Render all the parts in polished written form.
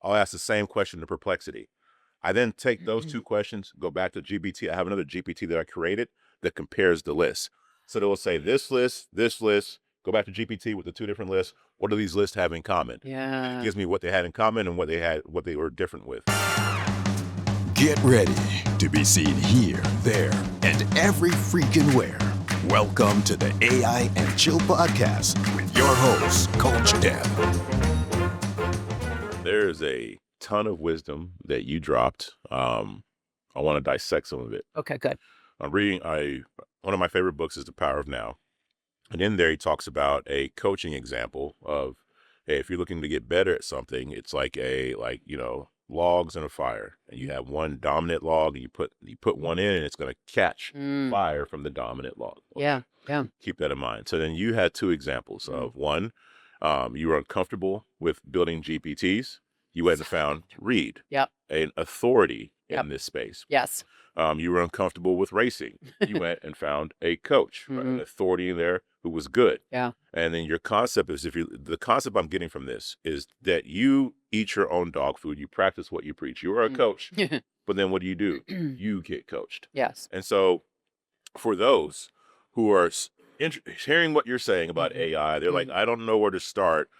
I'll ask the same question to Perplexity. I then take those two questions, go back to GPT. I have another GPT that I created that compares the lists. So they will say this list, go back to GPT with the two different lists. What do these lists have in common? It Yeah. gives me what they had in common and what they were different with. Get ready to be seen here, there, and every freaking where. Welcome to the AI and Chill podcast with your host, Coach Deb. There's a ton of wisdom that you dropped. I want to dissect some of it. Okay, good. I'm reading one of my favorite books is The Power of Now. And in there he talks about a coaching example of, hey, if you're looking to get better at something, it's like logs in a fire. And you have one dominant log and you put one in and it's going to catch fire from the dominant log. Okay. Yeah. Keep that in mind. So then you had two examples of one, you were uncomfortable with building GPTs. You went and found Reed, Yep. an authority Yep. in this space. Yes. You were uncomfortable with racing. You went and found a coach, right, an authority in there who was good. Yeah. And then your concept is the concept I'm getting from this is that you eat your own dog food. You practice what you preach. You are a coach, but then what do? You get coached. Yes. And so for those who are hearing what you're saying about AI, they're like, I don't know where to start.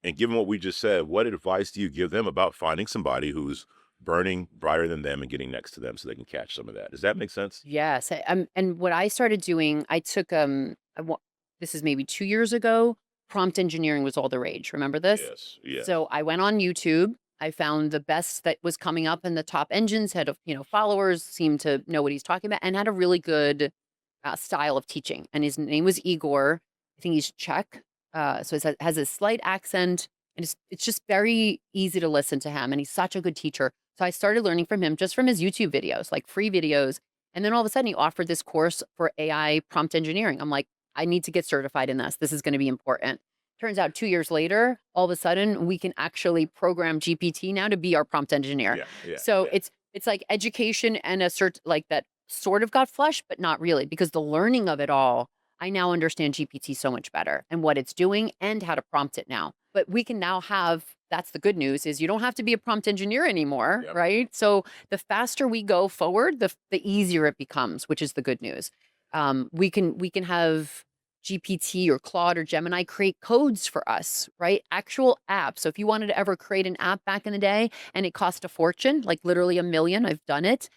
And given what we just said, what advice do you give them about finding somebody who's burning brighter than them and getting next to them so they can catch some of that? Does that make sense? Yes. And what I started doing, I took this is maybe 2 years ago. Prompt engineering was all the rage. Remember this? Yes. Yes. So I went on YouTube. I found the best that was coming up, and the top engines had followers, seemed to know what he's talking about, and had a really good style of teaching. And his name was Igor. I think he's Czech. So it has a slight accent, and it's just very easy to listen to him. And he's such a good teacher. So I started learning from him just from his YouTube videos, like free videos. And then all of a sudden he offered this course for AI prompt engineering. I'm like, I need to get certified in this. This is going to be important. Turns out 2 years later, all of a sudden we can actually program GPT now to be our prompt engineer. So it's like education and like that sort of got flushed, but not really, because the learning of it all, I now understand GPT so much better and what it's doing and how to prompt it now. But we can now that's the good news, is you don't have to be a prompt engineer anymore, right? So the faster we go forward, the easier it becomes, which is the good news. We can have GPT or Claude or Gemini create codes for us, right? Actual apps. So if you wanted to ever create an app back in the day and it cost a fortune, like literally $1 million, I've done it.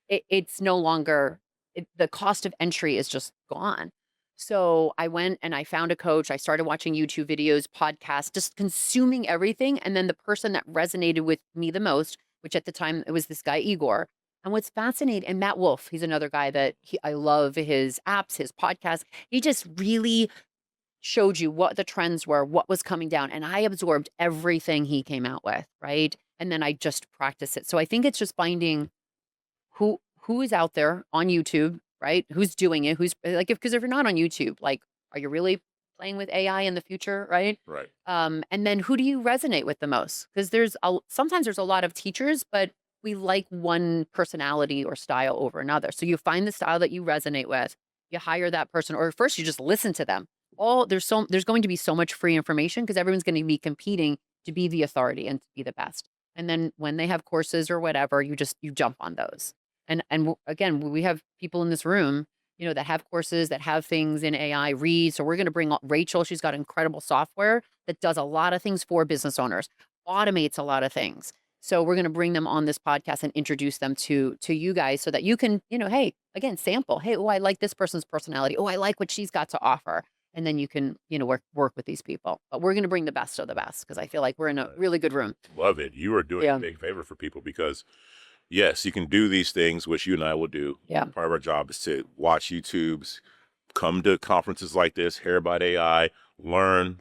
It's no longer, the cost of entry is just gone. So I went and I found a coach. I started watching YouTube videos, podcasts, just consuming everything. And then the person that resonated with me the most, which at the time it was this guy, Igor. And what's fascinating, and Matt Wolf, he's another guy that I love his apps, his podcasts. He just really showed you what the trends were, what was coming down. And I absorbed everything he came out with, right? And then I just practiced it. So I think it's just finding who is out there on YouTube, right? Who's doing it? Who's like, because if you're not on YouTube, like, are you really playing with AI in the future, right? Right. And then who do you resonate with the most? Because sometimes there's a lot of teachers, but we like one personality or style over another. So you find the style that you resonate with, you hire that person, or first you just listen to them. There's going to be so much free information because everyone's going to be competing to be the authority and to be the best. And then when they have courses or whatever, you jump on those. And again, we have people in this room, that have courses, that have things in AI, Read. So we're going to bring Rachel. She's got incredible software that does a lot of things for business owners, automates a lot of things. So we're going to bring them on this podcast and introduce them to you guys so that you can, hey, again, sample. Hey, oh, I like this person's personality. Oh, I like what she's got to offer. And then you can, work with these people. But we're going to bring the best of the best because I feel like we're in a really good room. Love it. You are doing a big favor for people because yes, you can do these things, which you and I will do. Yeah. Part of our job is to watch YouTubes, come to conferences like this, hear about AI, learn.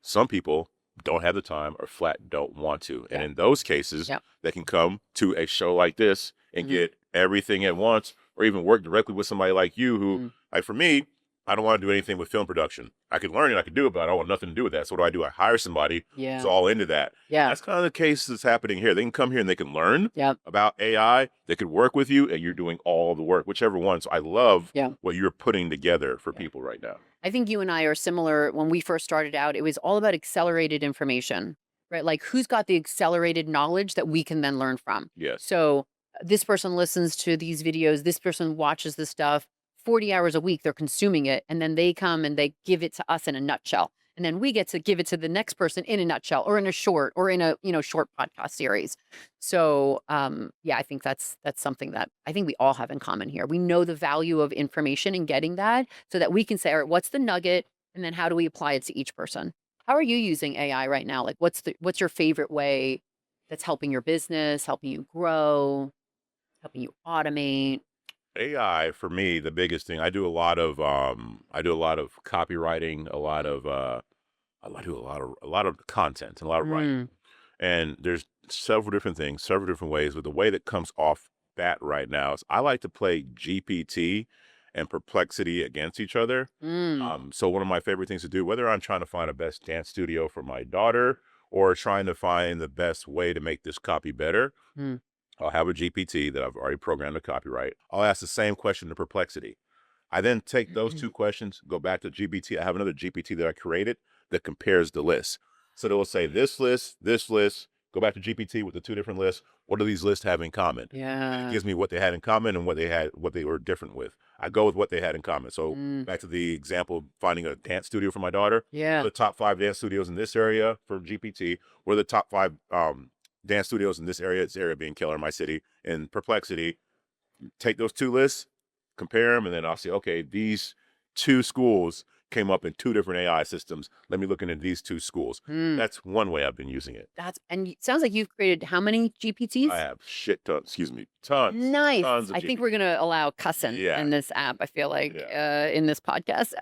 Some people don't have the time or flat don't want to. And in those cases, they can come to a show like this and get everything at once, or even work directly with somebody like you who, like for me, I don't want to do anything with film production. I could learn it, I could do it, but I don't want nothing to do with that. So what do? I hire somebody who's all into that. Yeah. That's kind of the case that's happening here. They can come here and they can learn about AI. They could work with you and you're doing all the work, whichever one. So I love what you're putting together for people right now. I think you and I are similar. When we first started out, it was all about accelerated information. right? Like who's got the accelerated knowledge that we can then learn from. Yes. So this person listens to these videos, this person watches this stuff 40 hours a week, they're consuming it. And then they come and they give it to us in a nutshell. And then we get to give it to the next person in a nutshell or in a short or in a, short podcast series. So, yeah, I think that's something that I think we all have in common here. We know the value of information and getting that so that we can say, all right, what's the nugget? And then how do we apply it to each person? How are you using AI right now? Like what's your favorite way that's helping your business, helping you grow, helping you automate? AI for me, the biggest thing, I do a lot of copywriting, a lot of content and a lot of writing. Mm, And there's several different things, several different ways, but the way that comes off bat right now is I like to play GPT and Perplexity against each other. mm, So one of my favorite things to do, whether I'm trying to find a best dance studio for my daughter or trying to find the best way to make this copy better, mm, I'll have a GPT that I've already programmed to copyright. I'll ask the same question to Perplexity. I then take those two questions, go back to GPT. I have another GPT that I created that compares the lists. So they will say this list, go back to GPT with the two different lists. What do these lists have in common? It yeah. gives me what they had in common and what they were different with. I go with what they had in common. So Mm, back to the example of finding a dance studio for my daughter. yeah. The top 5 dance studios in this area for GPT. What are the top 5 dance studios in this area being killer, my city, and Perplexity? Take those two lists, compare them, and then I'll say, okay, these two schools came up in 2 different AI systems. Let me look into these 2 schools. Mm. That's one way I've been using it. And it sounds like you've created how many GPTs? I have tons. Nice. Tons of I think GPT. we're gonna allow cussing Yeah. in this app. I feel like Yeah. in this podcast.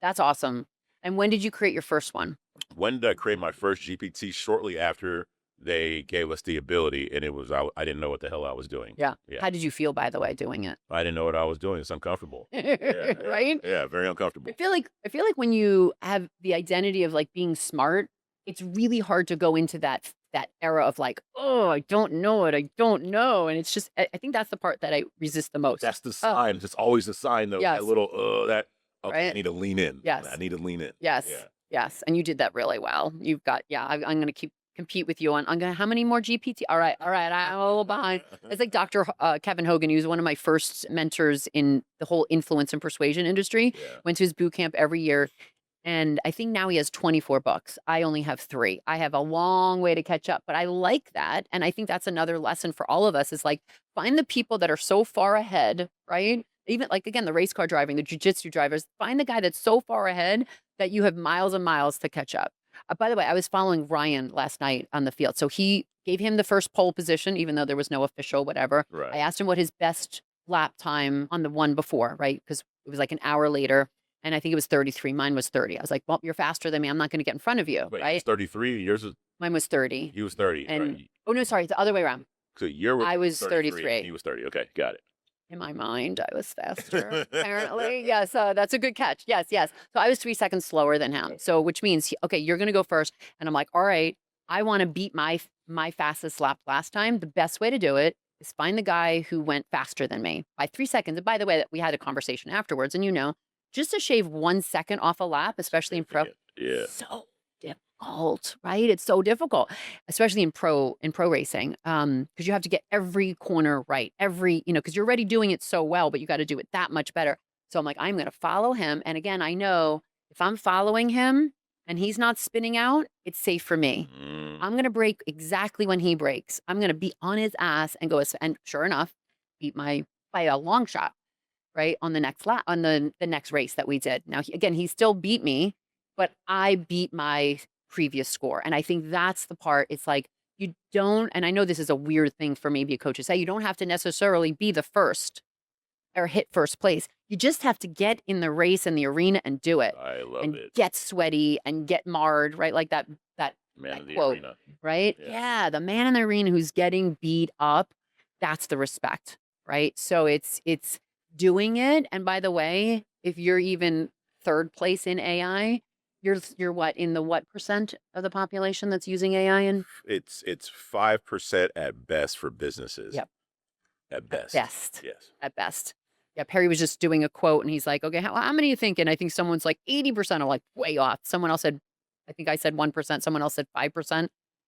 That's awesome. And when did you create your first one? When did I create my first GPT? Shortly after they gave us the ability, and I didn't know what the hell I was doing. Yeah. Yeah. How did you feel, by the way, doing it? I didn't know what I was doing. It's uncomfortable. Yeah. Right? Yeah, very uncomfortable. I feel like when you have the identity of like being smart, it's really hard to go into that era of like, oh, I don't know it. I don't know. And it's just I think that's the part that I resist the most. That's the sign. It's always the sign, though. Yes. That little, okay, I Right? need to lean in. Yes. I need to lean in. Yes. Yeah. Yes. And you did that really well. You've got, I'm going to compete with you on, how many more GPT? All right. I'm a little behind. It's like Dr. Kevin Hogan. He was one of my first mentors in the whole influence and persuasion industry. Yeah. Went to his boot camp every year. And I think now he has 24 books. I only have 3. I have a long way to catch up, but I like that. And I think that's another lesson for all of us is like, find the people that are so far ahead, right? Even like, again, the race car driving, the jujitsu drivers, find the guy that's so far ahead that you have miles and miles to catch up. By the way, I was following Ryan last night on the field. So he gave him the first pole position, even though there was no official, whatever. Right. I asked him what his best lap time on the one before, right? Because it was like an hour later. And I think it was 33. Mine was 30. I was like, well, you're faster than me. I'm not going to get in front of you, Wait, right? he's 33. Mine was 30. He was 30. And, right. oh, no, sorry. It's the other way around. So I was 33. 33. He was 30. Okay, got it. In my mind, I was faster, apparently. Yes, that's a good catch. Yes. So I was 3 seconds slower than him. So which means, okay, you're going to go first. And I'm like, all right, I want to beat my fastest lap last time. The best way to do it is find the guy who went faster than me by 3 seconds. And by the way, we had a conversation afterwards. And just to shave 1 second off a lap, especially in pro, Yeah. so difficult, right? It's so difficult, especially in pro racing, because you have to get every corner right, because you're already doing it so well, but you got to do it that much better. So I'm like, I'm going to follow him, and again, I know if I'm following him and he's not spinning out, it's safe for me. I'm going to brake exactly when he brakes. I'm going to be on his ass and go, and sure enough, beat by a long shot. Right on the next lap, on the next race that we did. Now, he still beat me, but I beat my previous score. And I think that's the part. It's like you don't, and I know this is a weird thing for maybe a coach to say, you don't have to necessarily be the first or hit first place. You just have to get in the race and the arena and do it. I love and it. Get sweaty and get marred, right? Like that Man of the quote, arena. right? Yeah, the man in the arena who's getting beat up. That's the respect, right? So it's doing it. And by the way, if you're even 3rd place in AI, you're what percent of the population that's using AI? And It's 5% at best for businesses. Yep. At best. Yes. At best. Yeah, Perry was just doing a quote and he's like, okay, how many are you thinking? I think someone's like 80%. I'm like, way off. Someone else said, I think I said 1%. Someone else said 5%.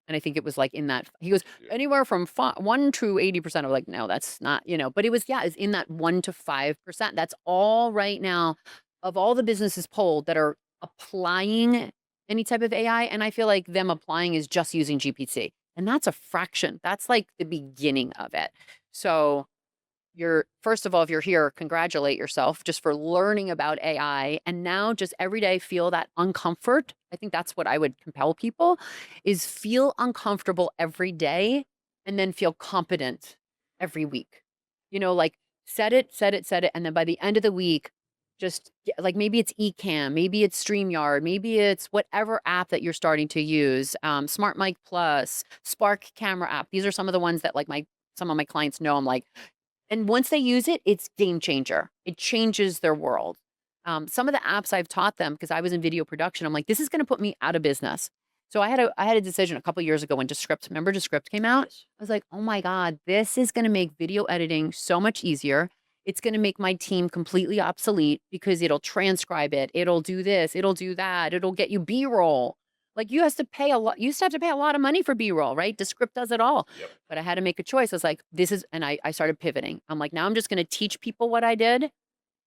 And I think it was like in that, he goes, Yeah. anywhere from 1 to 80%. I'm like, no, that's not, but it was, yeah, it's in that 1 to 5%. That's all right now of all the businesses polled that are applying any type of AI. And I feel like them applying is just using GPT. And that's a fraction. That's like the beginning of it. So first of all, if you're here, congratulate yourself just for learning about AI. And now just every day feel that uncomfort. I think that's what I would compel people is feel uncomfortable every day and then feel competent every week. Like set it. And then by the end of the week, just like maybe it's Ecamm, maybe it's StreamYard, maybe it's whatever app that you're starting to use, Smart Mic Plus, Spark Camera app. These are some of the ones that like some of my clients know. I'm like, and once they use it, it's game changer. It changes their world. Some of the apps I've taught them, because I was in video production, I'm like, this is going to put me out of business. So I had a decision a couple years ago when Descript came out. I was like, oh my God, this is going to make video editing so much easier. It's going to make my team completely obsolete because it'll transcribe it. It'll do this. It'll do that. It'll get you B-roll. Like you used to have to pay a lot of money for B-roll, right? Descript does it all. Yep. But I had to make a choice. I was like, and I started pivoting. I'm like, now I'm just going to teach people what I did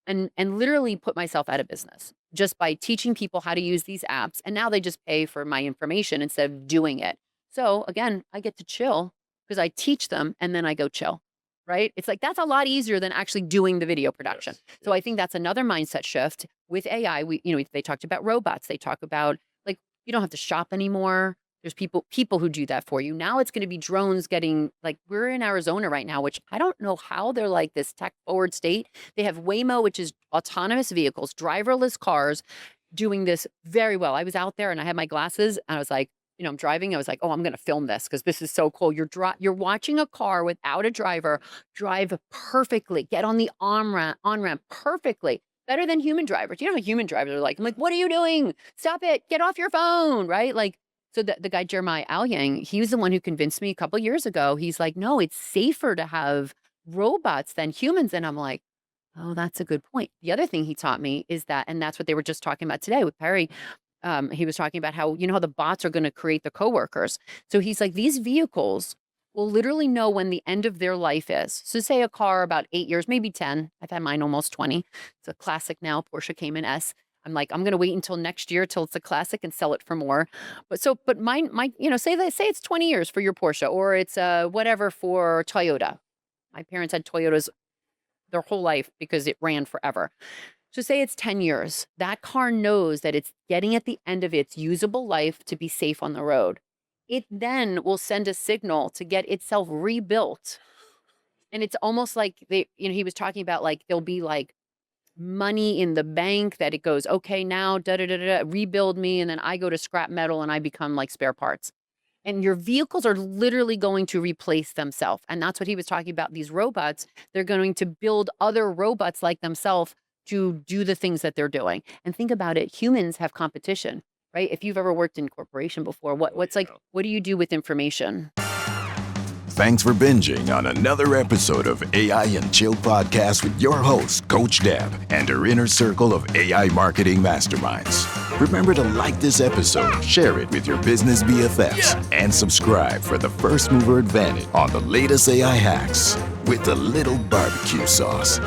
and literally put myself out of business just by teaching people how to use these apps. And now they just pay for my information instead of doing it. So again, I get to chill because I teach them and then I go chill. Right? It's like, that's a lot easier than actually doing the video production. Yes. So I think that's another mindset shift with AI. They talked about robots. They talk about like, you don't have to shop anymore. There's people who do that for you. Now it's going to be drones getting like, we're in Arizona right now, which I don't know how they're like this tech forward state. They have Waymo, which is autonomous vehicles, driverless cars doing this very well. I was out there and I had my glasses and I was like, I'm driving. I was like, oh, I'm going to film this because this is so cool. You're watching a car without a driver drive perfectly, get on the on-ramp perfectly, better than human drivers. You know how human drivers are like, I'm like, what are you doing? Stop it. Get off your phone, right? Like, so the guy, Jeremiah Alyang, he was the one who convinced me a couple years ago. He's like, no, it's safer to have robots than humans. And I'm like, oh, that's a good point. The other thing he taught me is that, and that's what they were just talking about today with Perry. He was talking about how, how the bots are going to create the coworkers. So he's like, these vehicles will literally know when the end of their life is. So say a car about 8 years, maybe 10. I've had mine almost 20. It's a classic now, Porsche Cayman S. I'm like, I'm going to wait until next year till it's a classic and sell it for more. But mine, say it's 20 years for your Porsche or it's whatever for Toyota. My parents had Toyotas their whole life because it ran forever. So say it's 10 years. That car knows that it's getting at the end of its usable life to be safe on the road. It then will send a signal to get itself rebuilt. And it's almost like he was talking about like, there'll be like money in the bank that it goes, okay, now rebuild me. And then I go to scrap metal and I become like spare parts. And your vehicles are literally going to replace themselves. And that's what he was talking about. These robots, they're going to build other robots like themselves to do the things that they're doing. And think about it, humans have competition, right? If you've ever worked in corporation before, what do you do with information? Thanks for binging on another episode of AI and Chill Podcast with your host, Coach Deb, and her inner circle of AI marketing masterminds. Remember to like this episode, share it with your business BFFs, and subscribe for the first mover advantage on the latest AI hacks with a little barbecue sauce.